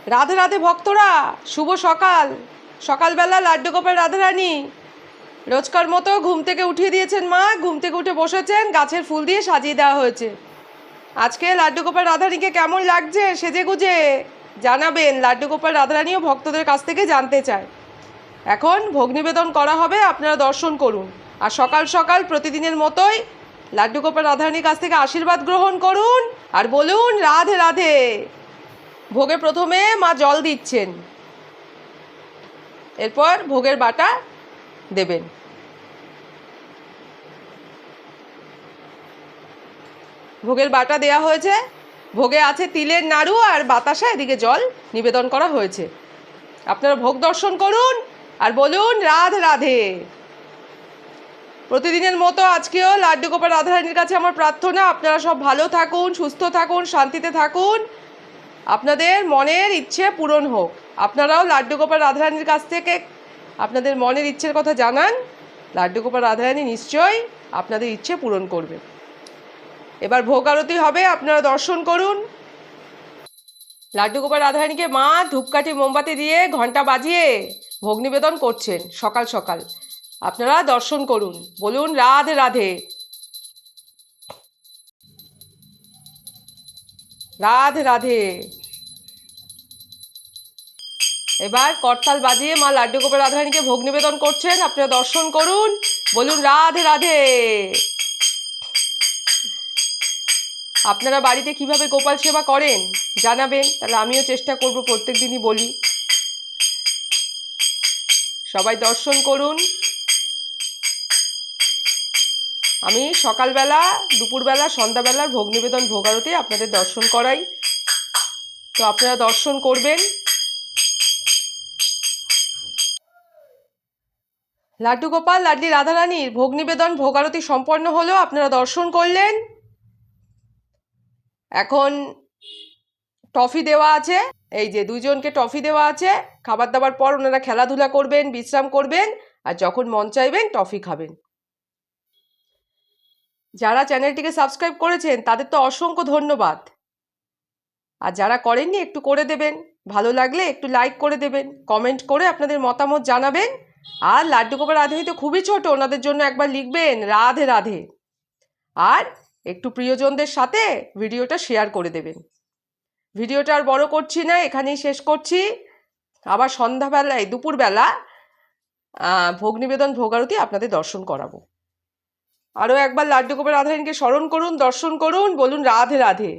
রাধে রাধে ভক্তরা, শুভ সকাল। সকালবেলা লাড্ডু গোপাল রাধারানী রোজকার মতো ঘুম থেকে উঠিয়ে দিয়েছেন মা। ঘুম থেকে উঠে বসেছেন, গাছের ফুল দিয়ে সাজিয়ে দেওয়া হয়েছে। আজকে লাড্ডু গোপাল রাধারানীকে কেমন লাগছে সেজে গুজে জানাবেন। লাড্ডু গোপাল রাধারানীও ভক্তদের কাছ থেকে জানতে চায়। এখন ভোগ নিবেদন করা হবে, আপনারা দর্শন করুন। আর সকাল সকাল প্রতিদিনের মতোই লাড্ডু গোপাল রাধারানীর কাছ থেকে আশীর্বাদ গ্রহণ করুন আর বলুন রাধে রাধে। ভোগে প্রথমে মা জল দিচ্ছেন, এরপর ভোগের বাটা দেবেন। ভোগের বাটা দেয়া হয়েছে, ভোগে আছে তিলের নাড়ু আর বাতাসা, এদিকে জল নিবেদন করা হয়েছে। আপনারা ভোগ দর্শন করুন আর বলুন রাধে রাধে। প্রতিদিনের মতো আজকেও লাড্ডু গোপাল রাধারানীর কাছে আমার প্রার্থনা, আপনারা সব ভালো থাকুন, সুস্থ থাকুন, শান্তিতে থাকুন, আপনাদের মনের ইচ্ছে পূরণ হোক। আপনারাও লাড্ডু গোপাল রাধারানীর কাছ থেকে আপনাদের মনের ইচ্ছের কথা জানান, লাড্ডু গোপাল রাধারানী নিশ্চয়ই আপনাদের ইচ্ছে পূরণ করবে। এবার ভোগ আরতি হবে, আপনারা দর্শন করুন। লাড্ডু গোপাল রাধারানীকে মা ধূপকাঠি মোমবাতি দিয়ে ঘন্টা বাজিয়ে ভোগ নিবেদন করছেন সকাল সকাল। আপনারা দর্শন করুন, বলুন রাধে রাধে। রাধে রাধে। এবার করতাল বাজিয়ে মা লাড্ডু গোপাল রাধারানীকে ভোগ নিবেদন করছেন, আপনারা দর্শন করুন, বলুন রাধে রাধে। আপনারা বাড়িতে কিভাবে গোপাল সেবা করেন জানাবেন, তাহলে আমিও চেষ্টা করব প্রত্যেক দিনই বলি। সবাই দর্শন করুন। আমি সকালবেলা, দুপুরবেলা, সন্ধ্যাবেলার ভোগ নিবেদন, ভোগ আরতি আপনাদের দর্শন করাই, তো আপনারা দর্শন করবেন। লাড্ডু গোপাল লাড্ডি রাধারানীর ভোগ নিবেদন, ভোগ আরতি সম্পন্ন হলো, আপনারা দর্শন করলেন। এখন টফি দেওয়া আছে, এই যে দুইজনকে টফি দেওয়া আছে। খাবার দাবার পর ওনারা খেলাধুলা করবেন, বিশ্রাম করবেন, আর যখন মন চাইবেন টফি খাবেন। যারা চ্যানেলটিকে সাবস্ক্রাইব করেছেন তাদের তো অসংখ্য ধন্যবাদ, আর যারা করেননি একটু করে দেবেন, ভালো লাগলে একটু লাইক করে দেবেন, কমেন্ট করে আপনাদের মতামত জানাবেন। আর লাড্ডু গোপাল রাধারানী তো খুবই ছোট, ওনাদের জন্য একবার লিখবেন রাধে রাধে, আর একটু প্রিয়জনদের সাথে ভিডিওটা শেয়ার করে দেবেন। ভিডিওটা আর বড় করছি না, এখানেই শেষ করছি। আবার সন্ধ্যাবেলায়, দুপুরবেলা ভোগ নিবেদন, ভোগ আরতি আপনাদের দর্শন করাবো। আরও একবার লাড্ডু গোপাল রাধারানীকে স্মরণ করুন, দর্শন করুন, বলুন রাধে রাধে।